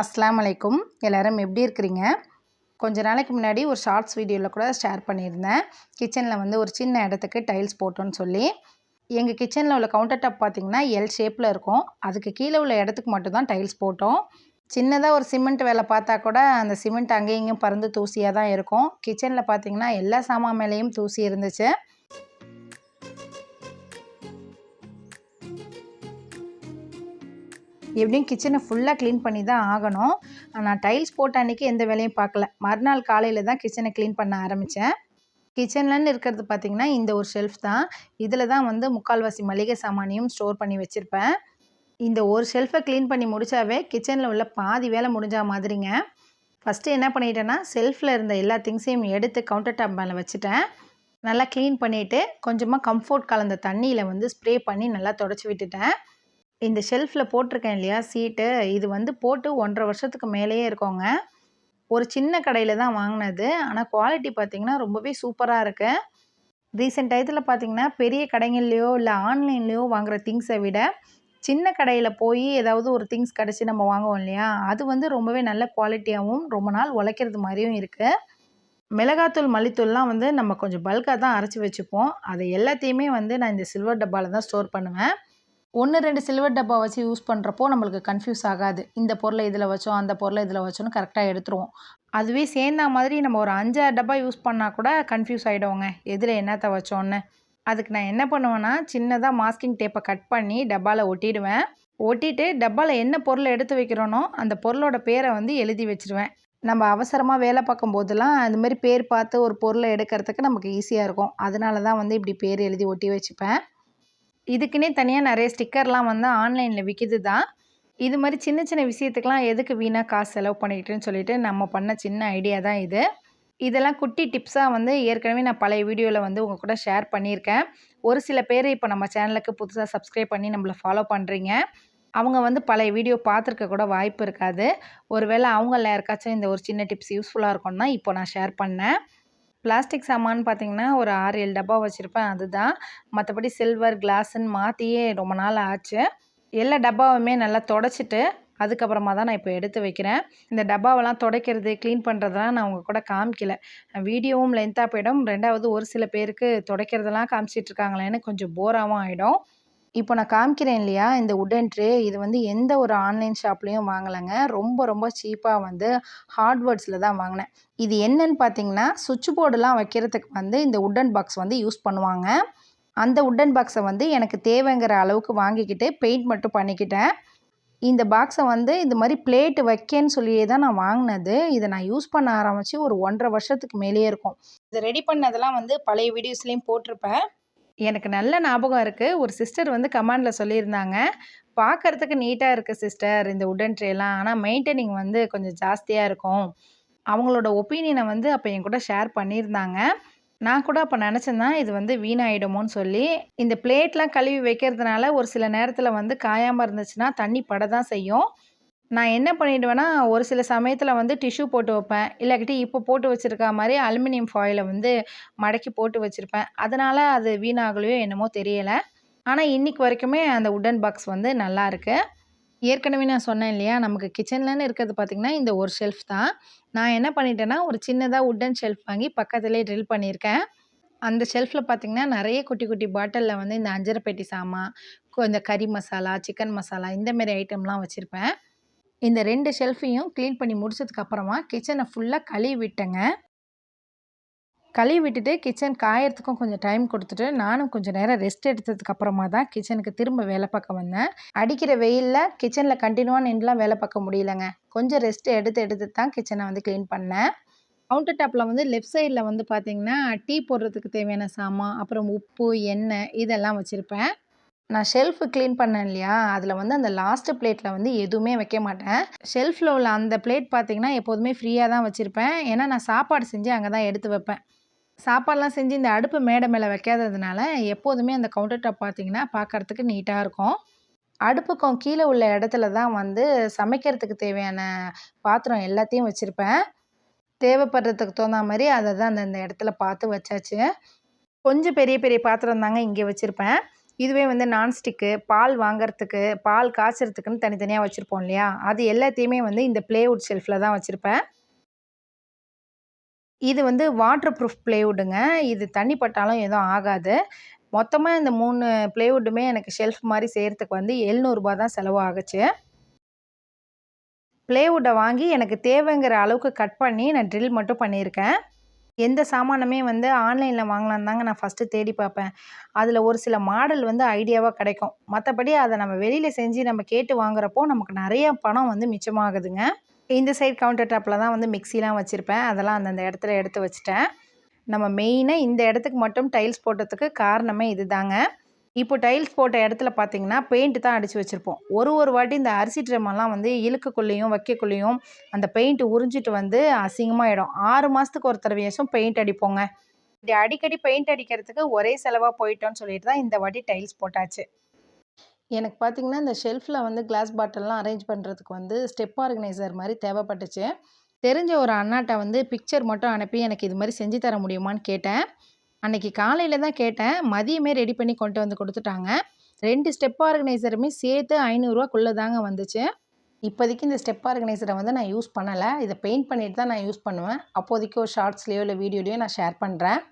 அஸ்ஸலாமு அலைக்கும். எல்லோரும் எப்படி இருக்கிறீங்க? கொஞ்ச நாளைக்கு முன்னாடி ஒரு ஷார்ட்ஸ் வீடியோவில் கூட ஷேர் பண்ணியிருந்தேன். கிச்சனில் வந்து ஒரு சின்ன இடத்துக்கு டைல்ஸ் போட்டோன்னு சொல்லி. எங்கள் கிச்சனில் உள்ள கவுண்டர் டாப் பார்த்திங்கன்னா எல் ஷேப்பில் இருக்கும். அதுக்கு கீழே உள்ள இடத்துக்கு மட்டும்தான் டைல்ஸ் போட்டோம். சின்னதாக ஒரு சிமெண்ட் வேலை பார்த்தா கூட அந்த சிமெண்ட் அங்கேயும் இங்கேயும் பறந்து தூசியாக தான் இருக்கும். கிச்சனில் பார்த்திங்கன்னா எல்லா சாமான் மேலேயும் தூசி இருந்துச்சு. எப்படியும் கிச்சனை ஃபுல்லாக க்ளீன் பண்ணி தான் ஆகணும். நான் டைல்ஸ் போட்ட அன்றைக்கி எந்த வேலையும் பார்க்கல. மறுநாள் காலையில் தான் கிச்சனை க்ளீன் பண்ண ஆரம்பித்தேன். கிச்சன்லன்னு இருக்கிறது பார்த்திங்கன்னா இந்த ஒரு ஷெல்ஃப் தான். இதில் தான் வந்து முக்கால்வாசி மளிகை சாமானியும் ஸ்டோர் பண்ணி வச்சுருப்பேன். இந்த ஒரு ஷெல்ஃபை க்ளீன் பண்ணி முடித்தாவே கிச்சனில் உள்ள பாதி வேலை முடிஞ்சா மாதிரிங்க. ஃபஸ்ட்டு என்ன பண்ணிட்டேன்னா செல்ஃபில் இருந்த எல்லா திங்ஸையும் எடுத்து கவுண்டர் டாப் மேலே வச்சுட்டேன். நல்லா க்ளீன் பண்ணிவிட்டு கொஞ்சமாக கம்ஃபோர்ட் கலந்த தண்ணியில் வந்து ஸ்ப்ரே பண்ணி நல்லா தொடச்சி விட்டுட்டேன். இந்த ஷெல்ஃபில் போட்டிருக்கேன் இல்லையா சீட்டு, இது வந்து போட்டு 1.5 வருஷத்துக்கு மேலேயே இருக்கோங்க. ஒரு சின்ன கடையில் தான் வாங்கினது. ஆனால் குவாலிட்டி பார்த்திங்கன்னா ரொம்பவே சூப்பராக இருக்குது. ரீசெண்ட் டயத்தில் பார்த்திங்கன்னா பெரிய கடைகள்லையோ இல்லை ஆன்லைன்லேயோ வாங்குகிற திங்ஸை விட சின்ன கடையில் போய் ஏதாவது ஒரு திங்ஸ் கிடச்சி நம்ம வாங்குவோம் இல்லையா, அது வந்து ரொம்பவே நல்ல குவாலிட்டியாகவும் ரொம்ப நாள் உழைக்கிறது மாதிரியும் இருக்குது. மிளகாத்தூள் மல்லித்தூள்லாம் வந்து நம்ம கொஞ்சம் பல்காக தான் அரைச்சி வச்சுப்போம். அதை எல்லாத்தையுமே வந்து நான் இந்த சில்வர் டப்பாவில் தான் ஸ்டோர் பண்ணுவேன். 1, 2 சில்வர் டப்பா வச்சு யூஸ் பண்ணுறப்போ நம்மளுக்கு கன்ஃப்யூஸ் ஆகாது. இந்த பொருளை இதில் வச்சோம், அந்த பொருளை இதில் வச்சோன்னு கரெக்டாக எடுத்துருவோம். அதுவே சேர்ந்தா மாதிரி நம்ம ஒரு 5, 6 டப்பா யூஸ் பண்ணால் கூட கன்ஃப்யூஸ் ஆகிடுவோங்க, எதில் என்னத்தை வச்சோன்னு. அதுக்கு நான் என்ன பண்ணுவேன்னா சின்னதாக மாஸ்கிங் டேப்பை கட் பண்ணி டப்பாவில் ஒட்டிடுவேன். ஒட்டிட்டு டப்பாவில் என்ன பொருளை எடுத்து வைக்கிறோனோ அந்த பொருளோட பேரை வந்து எழுதி வச்சுருவேன். நம்ம அவசரமாக வேலை பார்க்கும் போதெல்லாம் அதுமாரி பேர் பார்த்து ஒரு பொருளை எடுக்கிறதுக்கு நமக்கு ஈஸியாக இருக்கும். அதனால தான் வந்து இப்படி பேர் எழுதி ஒட்டி வச்சுப்பேன். இதுக்குன்னே தனியாக நிறைய ஸ்டிக்கர்லாம் வந்து ஆன்லைனில் விற்கிது தான். இது மாதிரி சின்ன சின்ன விஷயத்துக்கெலாம் எதுக்கு வீணாக காசு செலவு பண்ணிக்கிட்டுன்னு சொல்லிட்டு நம்ம பண்ண சின்ன ஐடியா தான் இது. இதெல்லாம் குட்டி டிப்ஸாக வந்து ஏற்கனவே நான் பழைய வீடியோவில் வந்து உங்கள் கூட ஷேர் பண்ணியிருக்கேன். ஒரு சில பேர் இப்போ நம்ம சேனலுக்கு புதுசாக சப்ஸ்கிரைப் பண்ணி நம்மளை ஃபாலோ பண்ணுறீங்க. அவங்க வந்து பழைய வீடியோ பார்த்துருக்க கூட வாய்ப்பு இருக்காது. ஒருவேளை அவங்கள யாருக்காச்சும் இந்த ஒரு சின்ன டிப்ஸ் யூஸ்ஃபுல்லாக இருக்கும்னா இப்போ நான் ஷேர் பண்ணேன். பிளாஸ்டிக் சாமான்னு பார்த்திங்கன்னா ஒரு 6, 7 டப்பா வச்சுருப்பேன். அதுதான். மற்றபடி சில்வர் கிளாஸுன்னு மாற்றியே ரொம்ப நாள் ஆச்சு. எல்லா டப்பாவுமே நல்லா தொடச்சிட்டு அதுக்கப்புறமா தான் நான் இப்போ எடுத்து வைக்கிறேன். இந்த டப்பாவெல்லாம் துடைக்கிறது க்ளீன் பண்ணுறதெல்லாம் நான் உங்கள் கூட காமிக்கல. வீடியோவும் லென்த்தாக போயிடும். 2வது ஒரு சில பேருக்கு துடைக்கிறதெல்லாம் காமிச்சிட்ருக்காங்களேன்னு கொஞ்சம் போராகவும் ஆகிடும். இப்போ நான் காமிக்கிறேன் இல்லையா இந்த உட்டன் ட்ரே, இது வந்து எந்த ஒரு ஆன்லைன் ஷாப்லேயும் வாங்கலைங்க. ரொம்ப ரொம்ப சீப்பாக வந்து ஹார்ட்வேர்ட்ஸில் தான் வாங்கினேன். இது என்னன்னு பார்த்தீங்கன்னா சுவிட்ச் போர்டுலாம் வைக்கிறதுக்கு வந்து இந்த உட்டன் பாக்ஸ் வந்து யூஸ் பண்ணுவாங்க. அந்த உட்டன் பாக்ஸை வந்து எனக்கு தேவைங்கிற அளவுக்கு வாங்கிக்கிட்டு பெயிண்ட் மட்டும் பண்ணிக்கிட்டேன். இந்த பாக்ஸை வந்து இந்த மாதிரி பிளேட்டு வைக்கேன்னு சொல்லியே தான் நான் வாங்கினது. இதை நான் யூஸ் பண்ண ஆரம்பித்து ஒரு 1.5 வருஷத்துக்கு மேலேயே இருக்கும். இதை ரெடி பண்ணதெல்லாம் வந்து பழைய வீடியோஸ்லேயும் போட்டிருப்பேன். எனக்கு நல்ல ஞாபகம் இருக்குது. ஒரு சிஸ்டர் வந்து கமெண்டில் சொல்லியிருந்தாங்க, பார்க்குறதுக்கு நீட்டாக இருக்குது சிஸ்டர் இந்த உட்டன் ட்ரேலாம், ஆனால் மெயின்டெனிங் வந்து கொஞ்சம் ஜாஸ்தியாக இருக்கும். அவங்களோட ஒப்பீனியனை வந்து அப்போ என் கூட ஷேர் பண்ணியிருந்தாங்க. நான் கூட அப்போ நினச்சேன் இது வந்து வீணாயிடுமோன்னு சொல்லி. இந்த பிளேட்லாம் கழுவி வைக்கிறதுனால ஒரு சில நேரத்தில் வந்து காயாமல் இருந்துச்சுன்னா தண்ணி பட தான் செய்யும். நான் என்ன பண்ணிவிடுவேன்னா ஒரு சில சமயத்தில் வந்து டிஷ்யூ போட்டு வைப்பேன். இல்லாட்டி இப்போ போட்டு வச்சுருக்க மாதிரி அலுமினியம் ஃபாயிலை வந்து மடக்கி போட்டு வச்சுருப்பேன். அதனால் அது வீணாகலையோ என்னமோ தெரியலை. ஆனால் இன்றைக்கி வரைக்குமே அந்த உட்டன் பாக்ஸ் வந்து நல்லாயிருக்கு. ஏற்கனவே நான் சொன்னேன் இல்லையா நமக்கு கிச்சன்லன்னு இருக்கிறது பார்த்திங்கன்னா இந்த ஒரு ஷெல்ஃப் தான். நான் என்ன பண்ணிட்டேன்னா ஒரு சின்னதாக உட்டன் ஷெல்ஃப் வாங்கி பக்கத்துலேயே ட்ரில் பண்ணியிருக்கேன். அந்த ஷெல்ஃபில் பார்த்திங்கன்னா நிறைய குட்டி குட்டி பாட்டிலில் வந்து இந்த அஞ்சரை பெட்டி சாமான், இந்த கறி மசாலா, சிக்கன் மசாலா இந்தமாரி ஐட்டம்லாம் வச்சுருப்பேன். இந்த 2 ஷெல்ஃபையும் க்ளீன் பண்ணி முடிச்சதுக்கப்புறமா கிச்சனை ஃபுல்லாக கழுவி விட்டேங்க. கழுவி விட்டுட்டு கிச்சன் காயறதுக்கும் கொஞ்சம் டைம் கொடுத்துட்டு நானும் கொஞ்சம் நேரம் ரெஸ்ட் எடுத்ததுக்கப்புறமா தான் கிச்சனுக்கு திரும்ப வேலை பார்க்க வந்தேன். அடிக்கிற வெயிலில் கிச்சனில் கண்டினியூவாக நின்றுலாம் வேலை பார்க்க முடியலங்க. கொஞ்சம் ரெஸ்ட் எடுத்து தான் கிச்சனை வந்து க்ளீன் பண்ணேன். கவுண்டர் டாப்பில் வந்து லெஃப்ட் சைடில் வந்து பார்த்திங்கன்னா டீ போடுறதுக்கு தேவையான சாமான், அப்புறம் உப்பு, எண்ணெய் இதெல்லாம் வச்சுருப்பேன். நான் ஷெல்ஃபு க்ளீன் பண்ணேன் இல்லையா, அதில் வந்து அந்த லாஸ்ட்டு பிளேட்டில் வந்து எதுவுமே வைக்க மாட்டேன். ஷெல்ஃபில் உள்ள அந்த பிளேட் பார்த்திங்கன்னா எப்போதுமே ஃப்ரீயாக தான் வச்சுருப்பேன். ஏன்னா நான் சாப்பாடு செஞ்சு அங்கே தான் எடுத்து வைப்பேன். சாப்பாடெலாம் செஞ்சு இந்த அடுப்பு மேடை மேலே வைக்காததுனால எப்போதுமே அந்த கவுண்டர் டாப் பார்த்திங்கன்னா பார்க்குறதுக்கு நீட்டாக இருக்கும். அடுப்புக்கும் கீழே உள்ள இடத்துல தான் வந்து சமைக்கிறதுக்கு தேவையான பாத்திரம் எல்லாத்தையும் வச்சுருப்பேன். தேவைப்படுறதுக்கு தகுந்த மாதிரி அதை தான் அந்தந்த இடத்துல பார்த்து வச்சாச்சு. கொஞ்சம் பெரிய பெரிய பாத்திரம் தாங்க இங்கே வச்சுருப்பேன். இதுவே வந்து நான்ஸ்டிக்கு, பால் வாங்குறதுக்கு, பால் காய்ச்சறதுக்குன்னு தனித்தனியா வச்சுருப்போம் இல்லையா? அது எல்லாத்தையுமே வந்து இந்த ப்ளேவுட் ஷெல்ஃபில் தான் வச்சுருப்பேன். இது வந்து வாட்டர் ப்ரூஃப் ப்ளேவுட்டுங்க. இது தண்ணி பட்டாலும் எதுவும் ஆகாது. மொத்தமா இந்த 3 ப்ளேவுட்டுமே எனக்கு ஷெல்ஃப் மாரி செய்றதுக்கு வந்து ரூ. 700 தான் செலவு ஆகுச்சு. ப்ளேவுட்ட வாங்கி எனக்கு தேவைங்கிற அளவுக்கு கட் பண்ணி நான் ட்ரில் மட்டும் பண்ணியிருக்கேன். எந்த சாமானுமே வந்து ஆன்லைன்ல வாங்கலான்னு தாங்க நான் ஃபர்ஸ்ட்டு தேடி பார்ப்பேன். அதில ஒரு சில மாடல் வந்து ஐடியாவா கிடைக்கும். மத்தபடி அத நம்ம வெளியில செஞ்சு நம்ம கேட்டு வாங்குறப்போ நமக்கு நெறைய பணம் வந்து மிச்சமாகுதுங்க. இந்த சைட் கவுண்டர் டாப்ல தான் வந்து மிக்ஸிலாம் வச்சிருப்பேன். அதெல்லாம் அந்தந்த இடத்துல எடுத்து வச்சுட்டேன். நம்ம மெயினா இந்த இடத்துக்கு மட்டும் டைல்ஸ் போட்டதுக்கு காரணமே இதுதாங்க. இப்போ டைல்ஸ் போட்ட இடத்துல பார்த்தீங்கன்னா, பெயிண்ட் தான் அடிச்சு வச்சிருப்போம். ஒரு வாட்டி இந்த அரிசி ட்ரம்மெல்லாம் வந்து இழுக்கக்குள்ளேயும், வைக்கக்குள்ளேயும் அந்த பெயிண்ட் உறிஞ்சிட்டு வந்து அசிங்கமாயிடும். 6 மாசத்துக்கு ஒரு தடவையாச்சும் பெயிண்ட் அடிப்போங்க. இப்படி அடிக்கடி பெயிண்ட் அடிக்கிறதுக்கு ஒரே செலவா போயிட்டோம்னு சொல்லிட்டு தான் இந்த வாட்டி டைல்ஸ் போட்டாச்சு. எனக்கு பார்த்தீங்கன்னா, இந்த ஷெல்ஃப்ல வந்து கிளாஸ் பாட்டில்லாம் அரேஞ்ச் பண்ணுறதுக்கு வந்து ஸ்டெப் ஆர்கனைசர் மாரி தேவைப்பட்டுச்சு. தெரிஞ்ச ஒரு அண்ணாட்ட வந்து பிக்சர் மட்டும் அனுப்பி எனக்கு இது மாரி செஞ்சு தர முடியுமான்னு கேட்டேன். அன்னைக்கு காலையில தான் கேட்டேன். மதியமே ரெடி பண்ணி கொண்டு வந்து குடுத்துட்டாங்க. 2 ஸ்டெப் ஆர்கனைசருமே சேர்த்து ரூ. 500 தாங்க வந்துச்சு. இப்போதைக்கு இந்த ஸ்டெப் ஆர்கனைசர வந்து நான் யூஸ் பண்ணல. இத பெயிண்ட் பண்ணிட்டு தான் நான் யூஸ் பண்ணுவேன். அப்போதைக்கு ஒரு ஷார்ட்ஸ்லயோ இல்ல வீடியோலயோ நான் ஷேர் பண்றேன்.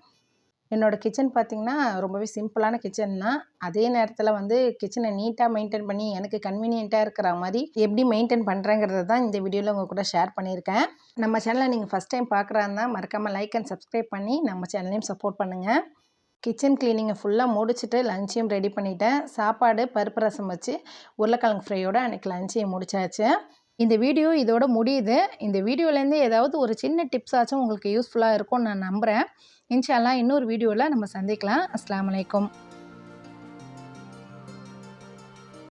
என்னோட கிச்சன் பார்த்தீங்கன்னா, ரொம்பவே சிம்பிளான கிச்சன் தான். அதே நேரத்தில வந்து கிச்சன நீட்டா மெயின்டெயின் பண்ணி, எனக்கு கன்வீனியன்ட்டா இருக்கிற மாரி எப்படி மெயின்டெயின் பண்றேங்கிறத தான் இந்த வீடியோல உங்க கூட ஷேர் பண்ணியிருக்கேன். நம்ம சேனல நீங்க ஃபர்ஸ்ட் டைம் பார்க்குறா இருந்தா, மறக்காம லைக் அண்ட் சப்ஸ்கிரைப் பண்ணி நம்ம சேனலையும் சப்போர்ட் பண்ணுங்க. கிச்சன் கிளீனிங்க ஃபுல்லா முடிச்சுட்டு லஞ்சையும் ரெடி பண்ணிட்டேன். சாப்பாடு, பருப்பு ரசம் வச்சு உருளைக்கிழங்கு ஃப்ரையோட அன்னைக்கு லஞ்சையும் முடிச்சாச்சு. இந்த வீடியோ இதோட முடியுது. இந்த வீடியோலேருந்து ஏதாவது ஒரு சின்ன டிப்ஸ் ஆச்சும் உங்களுக்கு யூஸ்ஃபுல்லா இருக்கும்னு நான் நம்புறேன். இன்ஷா அல்லாஹ் இன்னொரு வீடியோல நம்ம சந்திக்கலாம். அஸ்ஸலாமு அலைக்கும்.